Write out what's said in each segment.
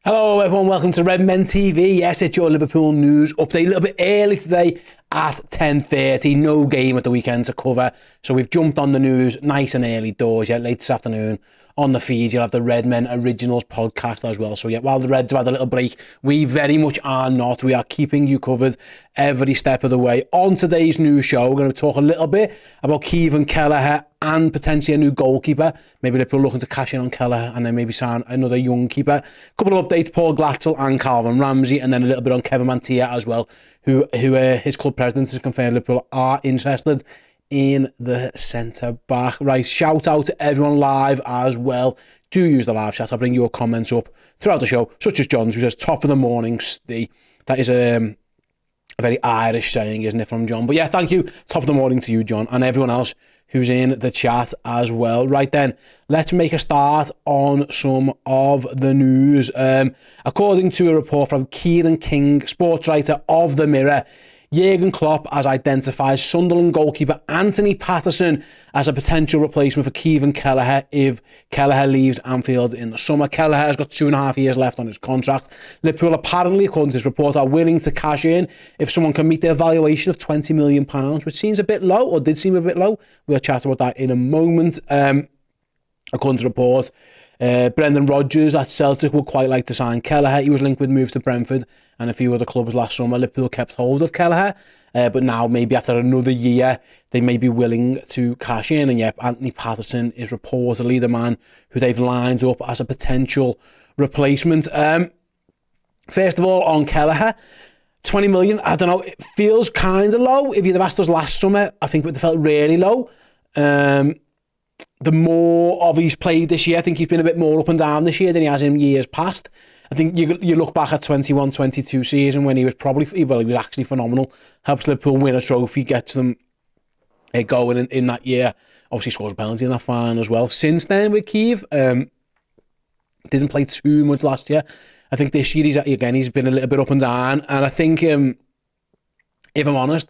Hello everyone, welcome to Redmen TV. Yes, it's your Liverpool news update. A little bit early today at 10:30. No game at the weekend to cover. So we've jumped on the news nice and early doors. Yeah, late this afternoon on the feed. You'll have the Redmen Originals podcast as well. So yeah, while the Reds have had a little break, we very much are not. We are keeping you covered every step of the way. On today's news show, we're going to talk a little bit about Kieran King and potentially a new goalkeeper. Maybe Liverpool looking to cash in on Gallagher and then maybe sign another young keeper. A couple of updates, Paul Glatzel and Calvin Ramsey, and then a little bit on Kevin Mantilla as well, who his club president has confirmed Liverpool are interested in the centre-back. Right, shout out to everyone live as well. Do use the live chat. I'll bring your comments up throughout the show, such as John's, who says, top of the morning, Steve. That is a very Irish saying, isn't it, from John? But yeah, thank you. Top of the morning to you, John, and everyone else who's in the chat as well. Right then, let's make a start on some of the news. According to a report from Kieran King, sports writer of The Mirror, Jurgen Klopp has identified Sunderland goalkeeper Anthony Patterson as a potential replacement for Kieran King if Gallagher leaves Anfield in the summer. Gallagher has got 2.5 years left on his contract. Liverpool apparently, according to this report, are willing to cash in if someone can meet their valuation of £20 million, which seems a bit low, or did seem a bit low. We'll chat about that in a moment. According to the report, Brendan Rodgers at Celtic would quite like to sign Gallagher. He was linked with moves to Brentford and a few other clubs last summer. Liverpool kept hold of Gallagher, but now maybe after another year they may be willing to cash in. And yep, Anthony Patterson is reportedly the man who they've lined up as a potential replacement. First of all, on Gallagher, 20 million, I don't know, it feels kind of low. If you'd have asked us last summer, I think it would have felt really low. The more of he's played this year, I think he's been a bit more up and down this year than he has in years past. I think you look back at 21-22 season when he was he was actually phenomenal. Helps Liverpool win a trophy, gets them going in that year. Obviously scores a penalty in that final as well. Since then with Kiev, didn't play too much last year. I think this year he's been a little bit up and down. And I think, if I'm honest,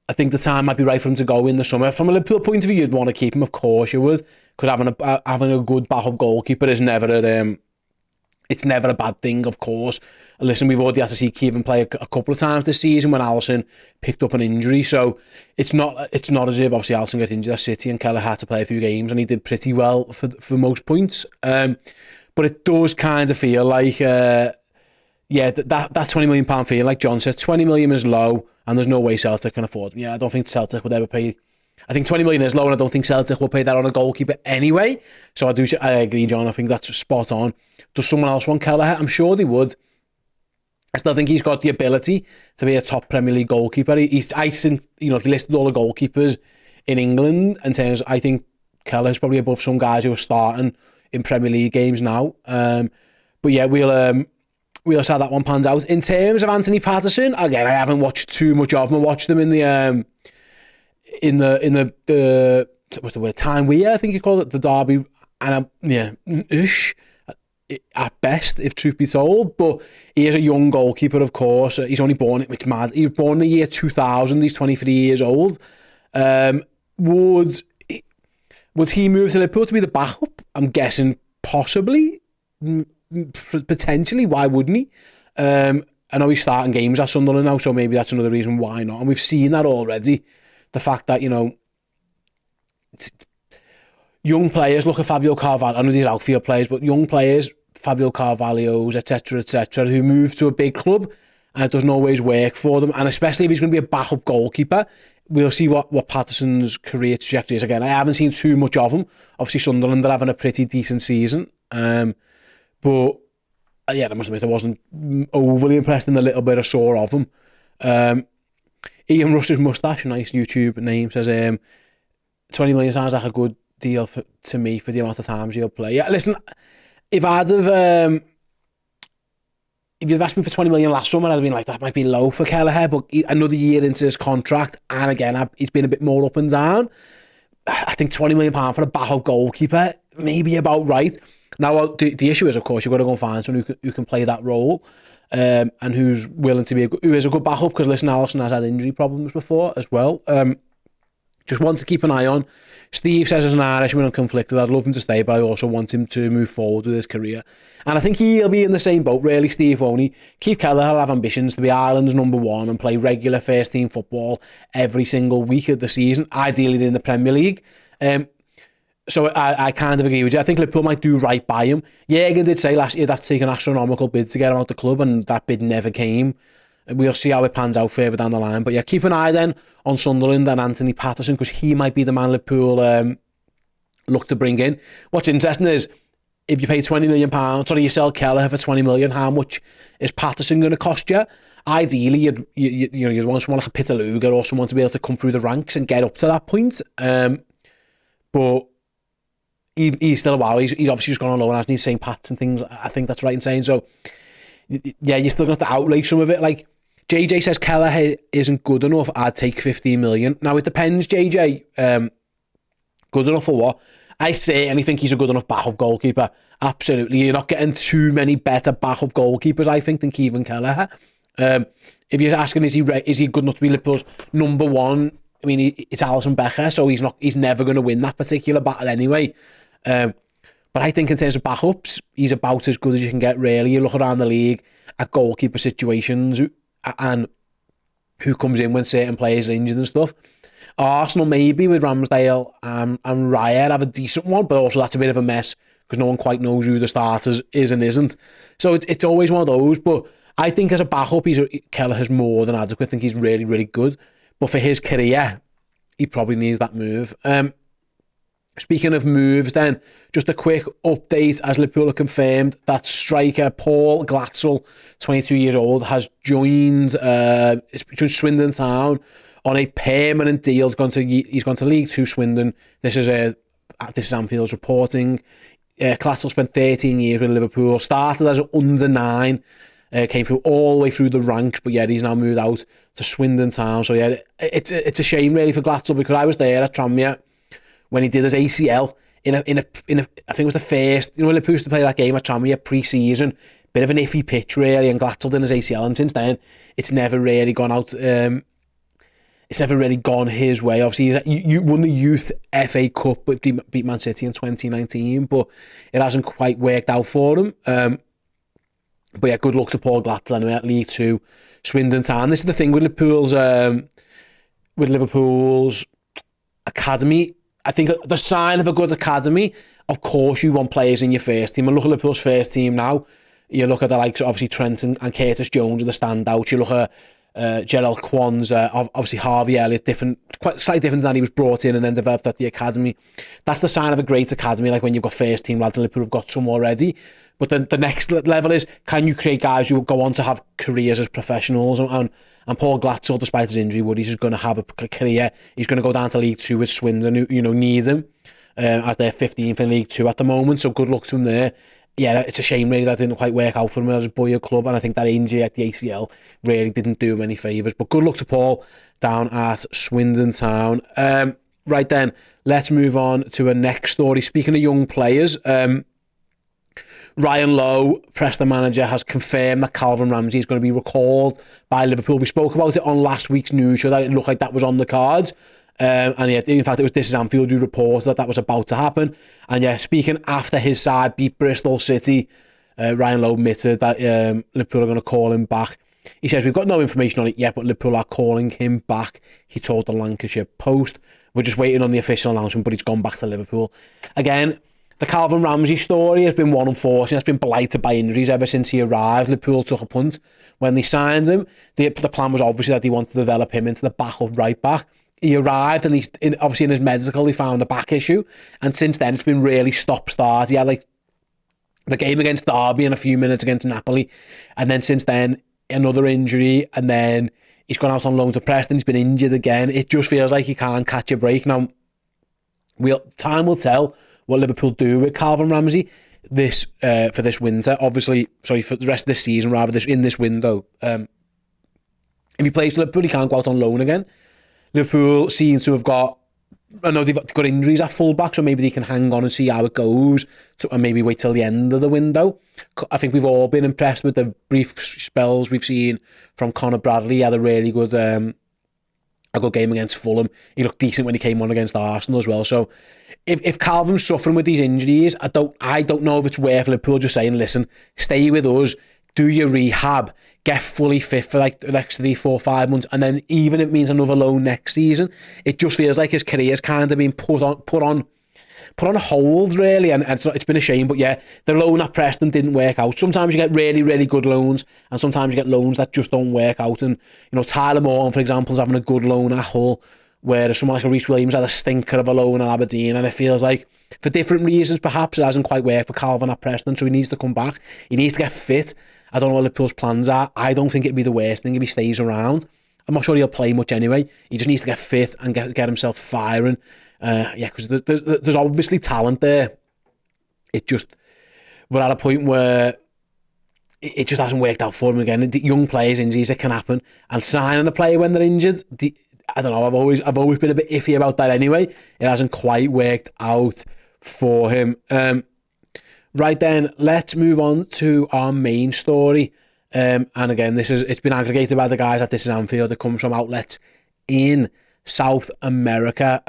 I think the time might be right for him to go in the summer. From a Liverpool point of view, you'd want to keep him, of course you would, because having a good backup goalkeeper is never it's never a bad thing, of course. Listen, we've already had to see Kieran play a couple of times this season when Alisson picked up an injury, so it's not as if obviously Alisson got injured at City and Keller had to play a few games, and he did pretty well for most points. But it does kind of feel like that £20 million fee, like John said, 20 million is low, and there's no way Celtic can afford him. Yeah, I don't think Celtic would ever pay. I think 20 million is low, and I don't think Celtic will pay that on a goalkeeper anyway. So I agree, John. I think that's spot on. Does someone else want Gallagher? I'm sure they would. I still think he's got the ability to be a top Premier League goalkeeper. I think, if you listed all the goalkeepers in England, I think Gallagher's probably above some guys who are starting in Premier League games now. But yeah, we'll see how that one pans out. In terms of Anthony Patterson, again, I haven't watched too much of him. I watched him in the what's the word, time we, I think you call it, the derby, and at best, if truth be told. But he is a young goalkeeper, of course. He's only born, it's mad, he was born in the year 2000. He's 23 years old. Would he move to Liverpool to be the backup? I'm guessing possibly, potentially. Why wouldn't he? I know he's starting games at Sunderland now, so maybe that's another reason why not. And we've seen that already. The fact that, young players, look at Fabio Carvalho, I know these outfield players, but young players, Fabio Carvalho's, etc., who move to a big club, and it doesn't always work for them. And especially if he's going to be a backup goalkeeper, we'll see what Patterson's career trajectory is. Again, I haven't seen too much of him. Obviously, Sunderland are having a pretty decent season. But I must admit, I wasn't overly impressed in the little bit I saw of him. Ian Russ's moustache, a nice YouTube name, says 20 million sounds like a good deal to me for the amount of times he'll play. Yeah, listen, if you'd asked me for 20 million last summer, I'd have been like, that might be low for Gallagher, but another year into his contract, and again, he's been a bit more up and down. I think £20 million for a backup goalkeeper, maybe about right. Now, the issue is, of course, you've got to go and find someone who can play that role. And who's willing to be who is a good backup, because listen, Alisson has had injury problems before as well. Just one to keep an eye on. Steve says as an Irishman, I'm conflicted. I'd love him to stay, but I also want him to move forward with his career. And I think he'll be in the same boat, really, Steve, won't he? Keith Kelleher will have ambitions to be Ireland's number one and play regular first-team football every single week of the season, ideally in the Premier League. So I kind of agree with you. I think Liverpool might do right by him. Jürgen did say last year that's taken an astronomical bid to get him out the club, and that bid never came. We'll see how it pans out further down the line. But yeah, keep an eye then on Sunderland and Anthony Patterson, because he might be the man Liverpool look to bring in. What's interesting is, if you pay £20 million, or you sell Kelleher for 20 million, how much is Patterson going to cost you? Ideally, you'd want someone like a Peter Luger or someone to be able to come through the ranks and get up to that point. But he's still a while. He's obviously just gone on loan, hasn't he? St. Pat's and things. I think that's right in saying. So, yeah, you're still going to have to outlay some of it. Like, JJ says Kelleher isn't good enough. I'd take 15 million. Now, it depends, JJ. Good enough for what? I certainly think he's a good enough backup goalkeeper. Absolutely. You're not getting too many better backup goalkeepers, I think, than Kieran Kelleher. If you're asking, is he good enough to be Liverpool's number one? I mean, it's Alisson Becker, so he's never going to win that particular battle anyway. But I think in terms of backups, he's about as good as you can get, really. You look around the league at goalkeeper situations and who comes in when certain players are injured and stuff. Arsenal maybe with Ramsdale and Raya have a decent one, but also that's a bit of a mess because no one quite knows who the starters is and isn't. So it's always one of those. But I think as a backup, Kelleher's more than adequate. I think he's really, really good. But for his career, he probably needs that move. Speaking of moves then, just a quick update as Liverpool have confirmed that striker Paul Glatzel, 22 years old, has joined Swindon Town on a permanent deal. He's gone to League Two Swindon. This is Anfield's reporting. Glatzel spent 13 years with Liverpool, started as an under-9, came through all the way through the ranks, but yeah, he's now moved out to Swindon Town. So yeah, it's a shame really for Glatzel, because I was there at Tranmere when he did his ACL in a I think it was the first, when Liverpool used to play that game at Tranmere pre-season, bit of an iffy pitch really, and Glatzel did his ACL, and since then it's never really gone out. It's never really gone his way. Obviously, you won the Youth FA Cup, but beat Man City in 2019, but it hasn't quite worked out for him. But yeah, good luck to Paul Glatzel anyway at League Two, Swindon Town. This is the thing with Liverpool's academy. I think the sign of a good academy, of course, you want players in your first team. And look at Liverpool's first team now. You look at the likes of obviously Trent and Curtis Jones are the standouts. You look at Gerald Kwanzaa, obviously Harvey Elliott, slightly different than he was brought in and then developed at the academy. That's the sign of a great academy, like when you've got first team lads, and Liverpool have got some already. But then the next level is, can you create guys who go on to have careers as professionals? And Paul Glatzel, despite his injury, he's going to have a career. He's going to go down to League Two with Swindon, who need him, as they're 15th in League Two at the moment. So good luck to him there. Yeah, it's a shame really that didn't quite work out for him as a boyhood club, and I think that injury at the ACL really didn't do him any favours. But good luck to Paul down at Swindon Town. Right then, let's move on to a next story. Speaking of young players, Ryan Lowe, Preston manager, has confirmed that Calvin Ramsey is going to be recalled by Liverpool. We spoke about it on last week's news show that it looked like that was on the cards. And yeah, in fact, it was This Is Anfield who reported that was about to happen. And yeah, speaking after his side beat Bristol City, Ryan Lowe admitted that Liverpool are going to call him back. He says, we've got no information on it yet, but Liverpool are calling him back, he told the Lancashire Post. We're just waiting on the official announcement, but he's gone back to Liverpool. Again, the Calvin Ramsey story has been one unfortunate. It's been blighted by injuries ever since he arrived. Liverpool took a punt when they signed him. The plan was obviously that they wanted to develop him into the backup right back. He arrived and obviously in his medical he found a back issue, and since then it's been really stop-start. He had like the game against Derby and a few minutes against Napoli, and then since then another injury, and then he's gone out on loan to Preston. He's been injured again. It just feels like he can't catch a break. Now, time will tell what Liverpool do with Calvin Ramsey for this winter. Obviously, sorry, for the rest of this season, rather, in this window. If he plays for Liverpool, he can't go out on loan again. Liverpool seem to have got, I know they've got injuries at fullback, so maybe they can hang on and see how it goes, and maybe wait till the end of the window. I think we've all been impressed with the brief spells we've seen from Conor Bradley. He had a really good a good game against Fulham. He looked decent when he came on against Arsenal as well. So if Calvin's suffering with these injuries, I don't know if it's worth Liverpool just saying, listen, stay with us, do your rehab, get fully fit for like the next 3, 4, 5 months, and then even if it means another loan next season, it just feels like his career's kind of been put on hold, really, and it's been a shame. But yeah, the loan at Preston didn't work out. Sometimes you get really, really good loans, and sometimes you get loans that just don't work out. And Tyler Morton, for example, is having a good loan at Hull, whereas someone like a Reece Williams had a stinker of a loan at Aberdeen, and it feels like for different reasons, perhaps it hasn't quite worked for Calvin at Preston, so he needs to come back. He needs to get fit. I don't know what Liverpool's plans are. I don't think it'd be the worst thing if he stays around. I'm not sure he'll play much anyway. He just needs to get fit and get himself firing. Because there's obviously talent there. We're at a point where it just hasn't worked out for him again. The young players' injuries, it can happen, and signing a player when they're injured, I don't know. I've always been a bit iffy about that anyway. It hasn't quite worked out for him. Right then, let's move on to our main story. And again, it's been aggregated by the guys at This Is Anfield. It comes from outlets in South America.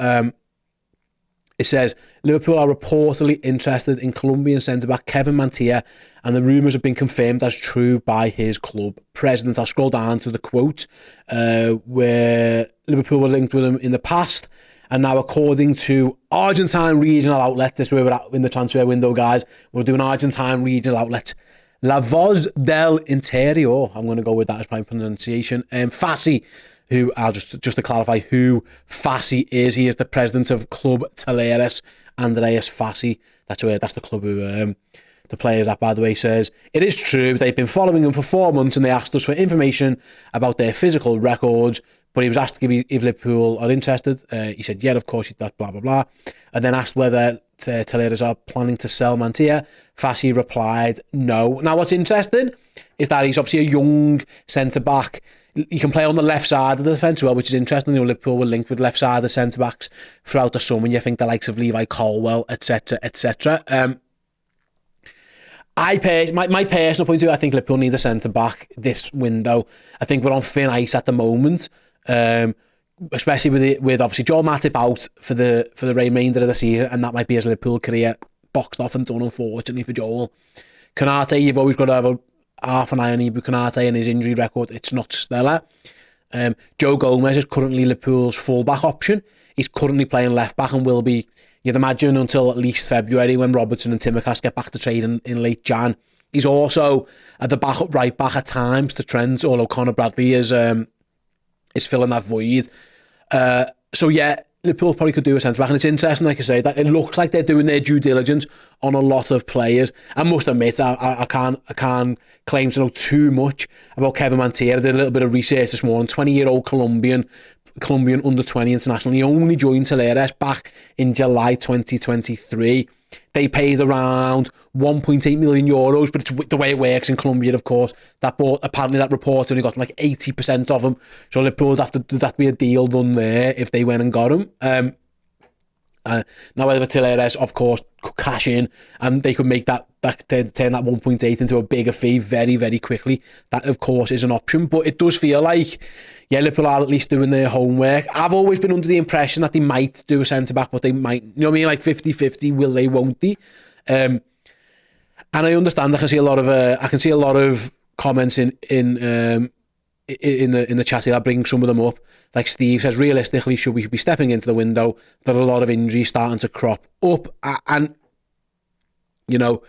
It says, Liverpool are reportedly interested in Colombian centre-back Kevin Mantilla, and the rumours have been confirmed as true by his club president. I'll scroll down to the quote, where Liverpool were linked with him in the past, and now according to Argentine regional outlets, this is where we're at in the transfer window, guys, we're doing Argentine regional outlets, La Voz del Interior, I'm going to go with that as my pronunciation, Fassi, who, I'll just to clarify who Fassi is, he is the president of Club Talleres, Andreas Fassi. That's the club who the players at, by the way, says, it is true, they've been following him for 4 months and they asked us for information about their physical records, but he was asked if Liverpool are interested. He said, yeah, of course, that blah, blah, blah. And then asked whether Talleres are planning to sell Mantilla. Fassi replied, no. Now, what's interesting is that he's obviously a young centre-back. He can play on the left side of the defence well, which is interesting. Liverpool were linked with left-sided centre-backs throughout the summer. You think the likes of Levi Colwill, etc., etc. My personal point of view, I think Liverpool need a centre-back this window. I think we're on thin ice at the moment, especially with obviously Joel Matip out for the remainder of the season, and that might be his Liverpool career boxed off and done, unfortunately, for Joel. Konate, you've always got to have half an eye on Ibu Konate and his injury record. It's not stellar. Joe Gomez is currently Liverpool's full-back option. He's currently playing left-back and will be, you'd imagine, until at least February when Robertson and Tsimikas get back to training in late Jan. He's also at the backup right-back at times to Trent, although Conor Bradley is filling that void. So yeah, Liverpool probably could do a centre-back, and it's interesting, like I say, that it looks like they're doing their due diligence on a lot of players. I must admit, I can't claim to know too much about Kevin Mantilla. I did a little bit of research this morning. 20-year-old Colombian under-20 international. He only joined Talleres back in July 2023. They paid around 1.8 million euros, but it's the way it works in Colombia, of course. Apparently that report only got like 80% of them. So Liverpool would have to be a deal done there if they went and got him. Now, whether Talleres, of course, could cash in and they could make turn that 1.8 into a bigger fee very, very quickly. That, of course, is an option. But it does feel like, yeah, Liverpool are at least doing their homework. I've always been under the impression that they might do a centre-back, but they might, you know what I mean, like 50-50, will they, won't they? And I understand, I can see a lot of comments in the chat here. I'll bring some of them up. Like Steve says, realistically, should we be stepping into the window? There are a lot of injuries starting to crop up, and you know,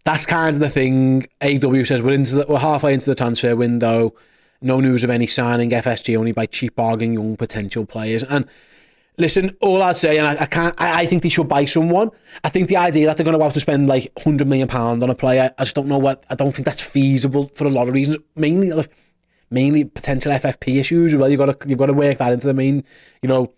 that's kind of the thing. AW says we're halfway into the transfer window. No news of any signing. FSG only buy cheap bargain young potential players. And listen, all I'd say, and I think they should buy someone. I think the idea that they're going to have to spend like £100 million on a player, I just don't know I don't think that's feasible for a lot of reasons. Mainly potential FFP issues. Well, you've got to work that into the main, you know.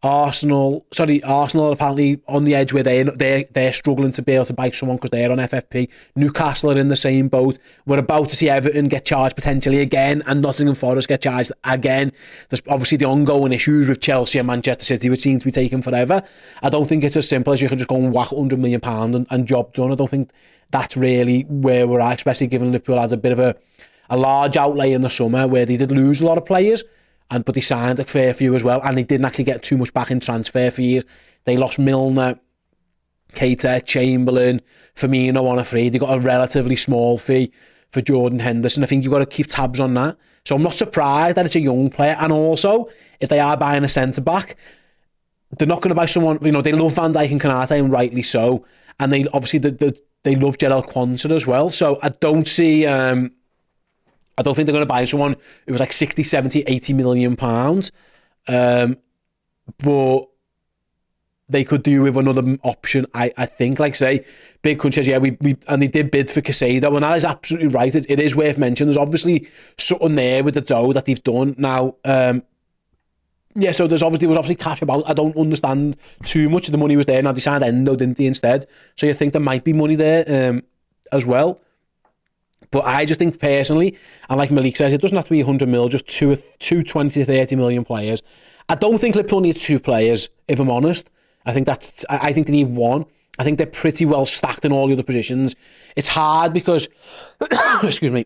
Arsenal are apparently on the edge where they're struggling to be able to buy someone because they're on FFP. Newcastle are in the same boat. We're about to see Everton get charged potentially again, and Nottingham Forest get charged again. There's obviously the ongoing issues with Chelsea and Manchester City, which seem to be taking forever. I don't think it's as simple as you can just go and whack £100 million and job done. I don't think that's really where we're at, especially given Liverpool has a bit of a large outlay in the summer where they did lose a lot of players. but they signed a fair few as well, and they didn't actually get too much back in transfer fees. They lost Milner, Keita, Chamberlain, Firmino on a free. They got a relatively small fee for Jordan Henderson. I think you've got to keep tabs on that. So I'm not surprised that it's a young player. And also, if they are buying a centre-back, they're not going to buy someone, they love Van Dijk and Konate, and rightly so. And they obviously, they love Gerald Quansah as well. So I don't see, I don't think they're going to buy someone who was like 60, 70, 80 million pounds. But they could do with another option, I think. Like say, Big Kun says, yeah, we and they did bid for Casado, and that is absolutely right. It is worth mentioning. There's obviously something there with the dough that they've done now. Yeah, so there was obviously cash about. I don't understand too much of the money was there. Now they signed Endo, didn't they, instead? So you think there might be money there as well. But I just think personally, and like Malik says, it doesn't have to be 100 mil, just two 20 to 30 million players. I don't think Liverpool need 2 players, if I'm honest. I think they need 1. I think they're pretty well stacked in all the other positions. It's hard because, excuse me,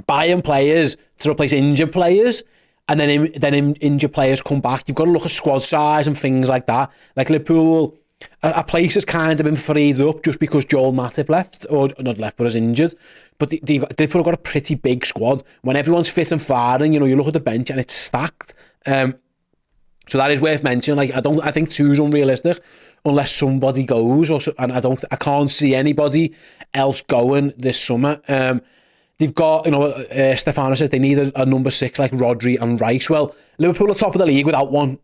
buying players to replace injured players, and then injured players come back. You've got to look at squad size and things like that. Like Liverpool, a place has kind of been freed up just because Joel Matip left, or not left, but is injured. But they've got a pretty big squad. When everyone's fit and firing, you look at the bench and it's stacked. So that is worth mentioning. Like I think 2's unrealistic unless somebody goes, and I can't see anybody else going this summer. They've got, Stefano says they need a number 6 like Rodri and Rice. Well, Liverpool are top of the league without one.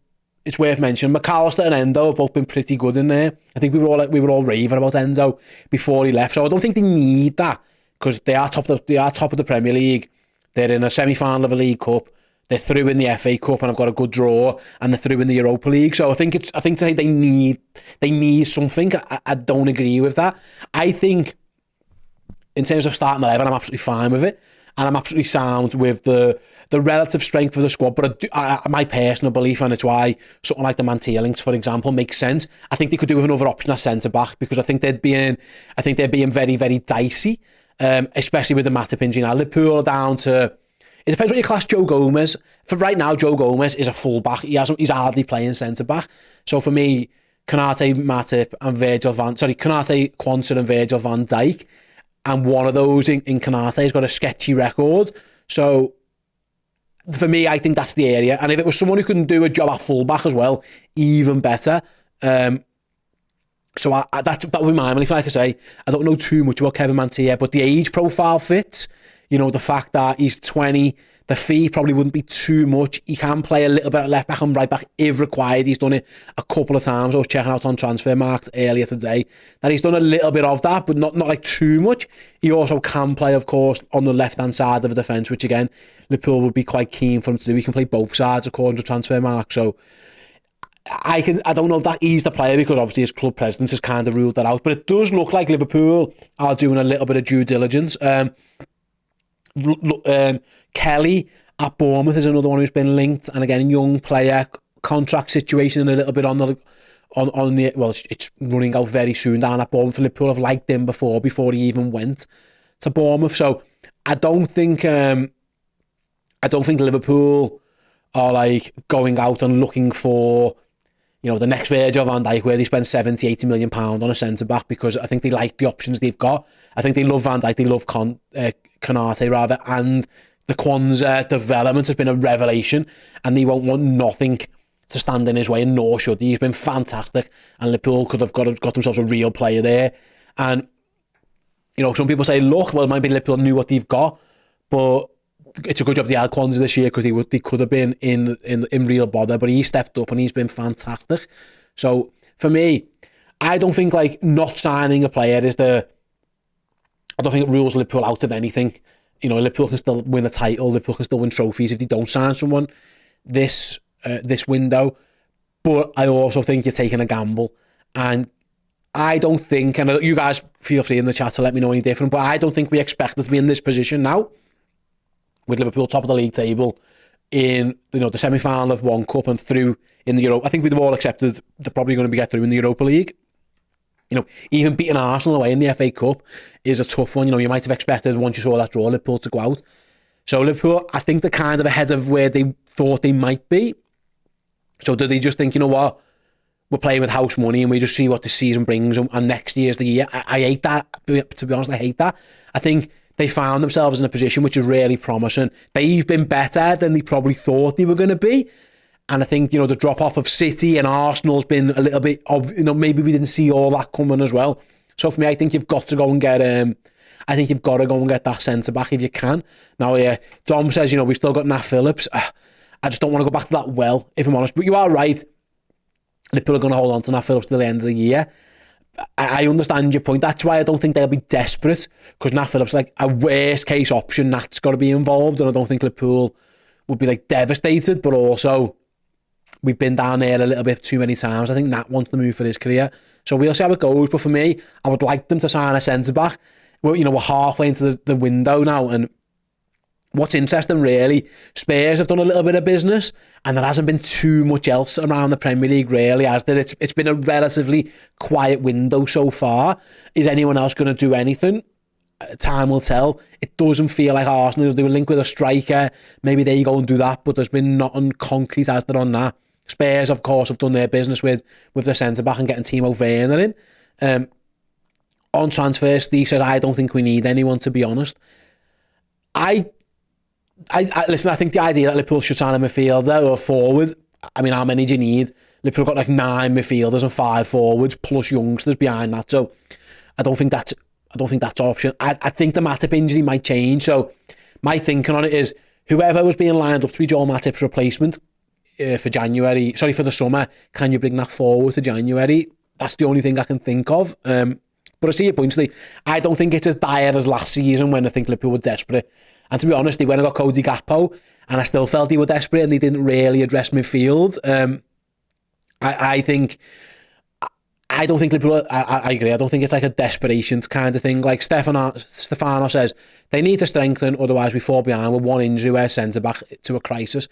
It's worth mentioning. McAllister and Endo have both been pretty good in there. I think we were all raving about Endo before he left. So I don't think they need that because they are top of the Premier League. They're in a semi-final of a League Cup. They're through in the FA Cup and have got a good draw, and they're through in the Europa League. So I think to say they need something. I don't agree with that. I think in terms of starting 11, I'm absolutely fine with it, and I'm absolutely sound with the relative strength of the squad. But my personal belief, and it's why something like the Mantilla links, for example, makes sense. I think they could do with another option at centre back because I think they're being very, very dicey, especially with the Matip injury. Now Liverpool are down to. It depends what you class Joe Gomez. For right now, Joe Gomez is a full-back. He's hardly playing centre-back. So for me, Konate, Matip and Konate, Quansah and Virgil van Dijk. And one of those in Konate has got a sketchy record. So for me, I think that's the area. And if it was someone who can do a job at full-back as well, even better. So that would be my belief. Like I say, I don't know too much about Kevin Mantilla, but the age profile fits. The fact that he's 20, the fee probably wouldn't be too much. He can play a little bit at left back and right back if required. He's done it a couple of times. I was checking out on transfer marks earlier today that he's done a little bit of that, but not like too much. He also can play, of course, on the left-hand side of the defence, which again, Liverpool would be quite keen for him to do. He can play both sides according to transfer marks. So I don't know if that he's the player because obviously his club president has kind of ruled that out. But it does look like Liverpool are doing a little bit of due diligence. Kelly at Bournemouth is another one who's been linked, and again, young player, contract situation a little bit on the well, it's running out very soon down at Bournemouth. Liverpool have liked him before he even went to Bournemouth. So I don't think Liverpool are like going out and looking for the next Virgil van Dijk where they spend 70, 80 million pounds on a centre back, because I think they like the options they've got. I think they love Van Dijk, they love Konate rather, and the Quansah development has been a revelation, and they won't want nothing to stand in his way, and nor should he. He's been fantastic, and Liverpool could have got themselves a real player there. And some people say, look, well, it might be Liverpool knew what they've got, but it's a good job they had Quansah this year because they could have been in real bother, but he stepped up and he's been fantastic. So for me, I don't think like not signing a player I don't think it rules Liverpool out of anything. Liverpool can still win a title, Liverpool can still win trophies if they don't sign someone this window. But I also think you're taking a gamble, and I don't think, and you guys feel free in the chat to let me know any different, but I don't think we expect us to be in this position now, with Liverpool top of the league table in the semi-final of one cup and through in the Europa. I think we've all accepted they're probably going to get through in the Europa League. Even beating Arsenal away in the FA Cup is a tough one. You might have expected once you saw that draw Liverpool to go out. So Liverpool, I think they're kind of ahead of where they thought they might be. So do they just think, you know what, we're playing with house money and we just see what the season brings and next year's the year? I hate that. To be honest, I hate that. I think they found themselves in a position which is really promising. They've been better than they probably thought they were going to be. And I think, you know, the drop-off of City and Arsenal's been a little bit of, you know, maybe we didn't see all that coming as well. So for me, I think you've got to go and get that centre-back if you can. Now, yeah, Dom says, you know, we've still got Nat Phillips. I just don't want to go back to that well, if I'm honest. But you are right. Liverpool are going to hold on to Nat Phillips till the end of the year. I understand your point. That's why I don't think they'll be desperate, because Nat Phillips is like a worst-case option. Nat's got to be involved, and I don't think Liverpool would be like devastated, but also we've been down there a little bit too many times. I think Nat wants to move for his career. So we'll see how it goes. But for me, I would like them to sign a centre-back. Well, you know, we're halfway into the window now. And what's interesting, really, Spurs have done a little bit of business and there hasn't been too much else around the Premier League, really, has there? It's been a relatively quiet window so far. Is anyone else going to do anything? Time will tell. It doesn't feel like Arsenal. They were linked with a striker. Maybe they go and do that, but there's been nothing concrete as there on that. Spurs, of course, have done their business with their centre-back and getting Timo Werner in. On transfers, Steve says, I don't think we need anyone, to be honest. I listen, I think the idea that Liverpool should sign a midfielder or a forward, I mean, how many do you need? Liverpool got like 9 midfielders and 5 forwards plus youngsters behind that. So I don't think that's an option. I think the Matip injury might change. So my thinking on it is whoever was being lined up to be Joel Matip's replacement for the summer, can you bring that forward to January? That's the only thing I can think of. But I see your point, Lee. I don't think it's as dire as last season when I think Liverpool were desperate. And to be honest, they went and got Cody Gakpo, and I still felt they were desperate and they didn't really address midfield. I don't think Liverpool, I agree, I don't think it's like a desperation kind of thing. Like Stefano says, they need to strengthen, otherwise we fall behind with one injury where centre-back to a crisis.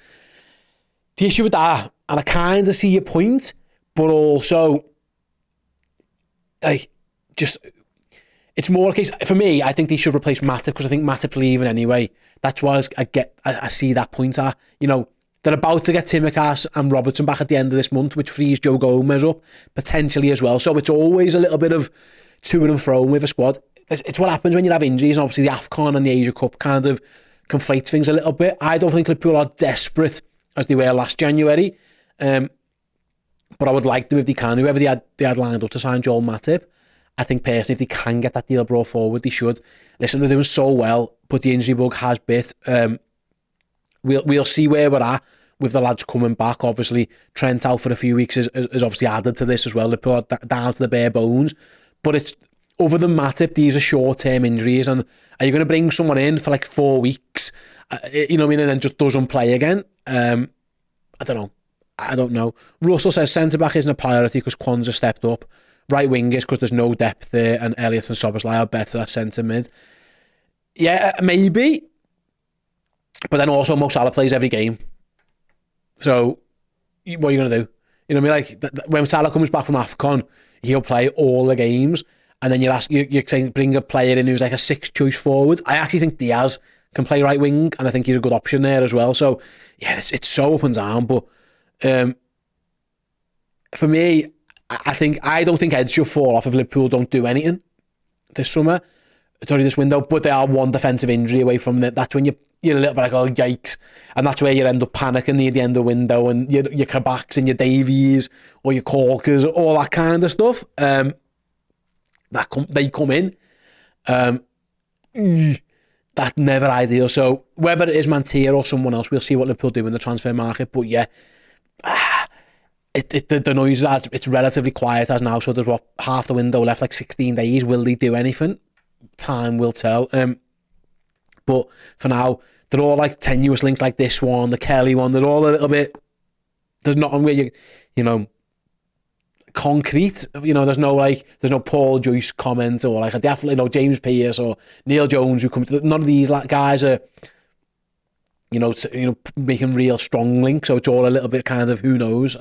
The issue with that, and I kind of see your point, but also, like, just, it's more a case, for me, I think they should replace Matip, because I think Matip's leaving anyway. That's why I see that point at. You know, they're about to get Tsimikas and Robertson back at the end of this month, which frees Joe Gomez up, potentially as well. So it's always a little bit of to and fro with a squad. It's what happens when you have injuries, and obviously the AFCON and the Asia Cup kind of conflates things a little bit. I don't think Liverpool are desperate as they were last January. But I would like them if they can. Whoever they had lined up to sign Joel Matip, I think personally, if they can get that deal brought forward, they should. Listen, they're doing so well, but the injury bug has bit. We'll see where we're at with the lads coming back. Obviously, Trent out for a few weeks is obviously added to this as well. They put down to the bare bones. But it's, other than Matip, these are short-term injuries. And are you going to bring someone in for like 4 weeks, you know what I mean, and then just doesn't play again? I don't know. Russell says centre-back isn't a priority because Kwanzaa stepped up. Right wingers because there's no depth there, and Elliott and Szoboszlai are better at centre mid. Yeah, maybe. But then also Mo Salah plays every game. So what are you going to do? You know what I mean? Like when Salah comes back from AFCON, he'll play all the games, and then you're saying bring a player in who's like a 6th choice forward. I actually think Diaz can play right wing, and I think he's a good option there as well. So yeah, it's so up and down. But for me, I don't think heads should fall off if Liverpool don't do anything this summer. Sorry, this window, but they are one defensive injury away from it. That's when you're a little bit like, oh, yikes. And that's where you end up panicking near the end of the window, and your Kabaks and your Davies or your Corkers, all that kind of stuff. They come in. That's never ideal. So whether it is Mantilla or someone else, we'll see what Liverpool do in the transfer market. But yeah, the noise is it's relatively quiet as now. So there's half the window left, like 16 days. Will they do anything? Time will tell. But for now, they're all like tenuous links, like this one, the Kelly one. They're all a little bit. There's nothing where you know, concrete. You know, there's no Paul Joyce comment, or like I definitely know James Pearce or Neil Jones who comes. None of these guys are, you know, making real strong links. So it's all a little bit kind of who knows.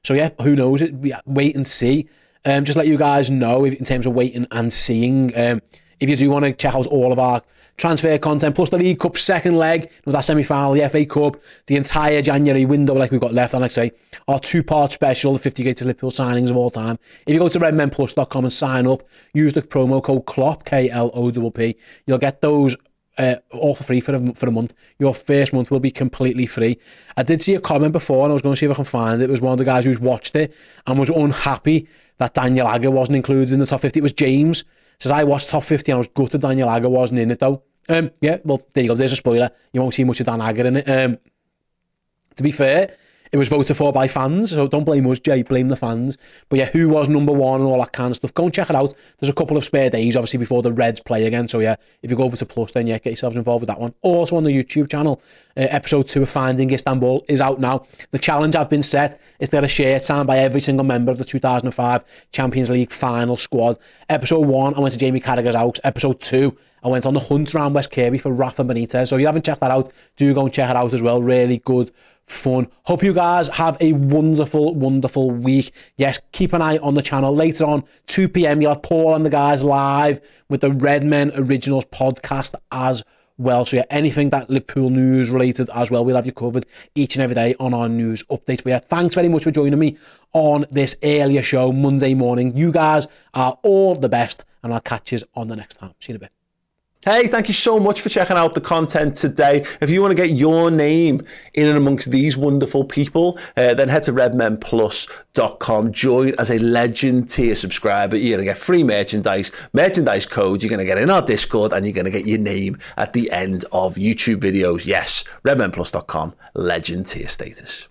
So yeah, who knows? Wait and see. Just let you guys know in terms of waiting and seeing. if you do want to check out all of our transfer content, plus the League Cup second leg, with that semi-final, the FA Cup, the entire January window like we've got left, and like I say, our 2-part special, the 50 greatest Liverpool signings of all time. If you go to redmenplus.com and sign up, use the promo code KLOP, KLOPP, you'll get those all for free for a month. Your first month will be completely free. I did see a comment before, and I was going to see if I can find it. It was one of the guys who's watched it and was unhappy that Daniel Agger wasn't included in the top 50. It was James. Says, I watched top 50 and I was gutted Daniel Agger wasn't in it though. Yeah, well, there you go. There's a spoiler. You won't see much of Dan Agger in it. To be fair, it was voted for by fans, so don't blame us, Jay, blame the fans. But yeah, who was number one and all that kind of stuff. Go and check it out. There's a couple of spare days, obviously, before the Reds play again. So yeah, if you go over to Plus, then yeah, get yourselves involved with that one. Also on the YouTube channel, episode 2 of Finding Istanbul is out now. The challenge I've been set is to get a shirt signed by every single member of the 2005 Champions League final squad. Episode 1, I went to Jamie Carragher's house. Episode 2, I went on the hunt around West Kirby for Rafa Benitez. So if you haven't checked that out, do go and check it out as well. Really good fun. Hope you guys have a wonderful, wonderful week. Yes, keep an eye on the channel. Later on, 2 p.m, you'll have Paul and the guys live with the Redmen Originals podcast as well. So yeah, anything that Liverpool news related as well, we'll have you covered each and every day on our news updates. But yeah, thanks very much for joining me on this earlier show, Monday morning. You guys are all the best, and I'll catch you on the next time. See you in a bit. Hey, thank you so much for checking out the content today. If you want to get your name in and amongst these wonderful people, then head to redmenplus.com. Join as a Legend tier subscriber. You're going to get free merchandise codes. You're going to get in our Discord, and you're going to get your name at the end of YouTube videos. Yes, redmenplus.com, Legend tier status.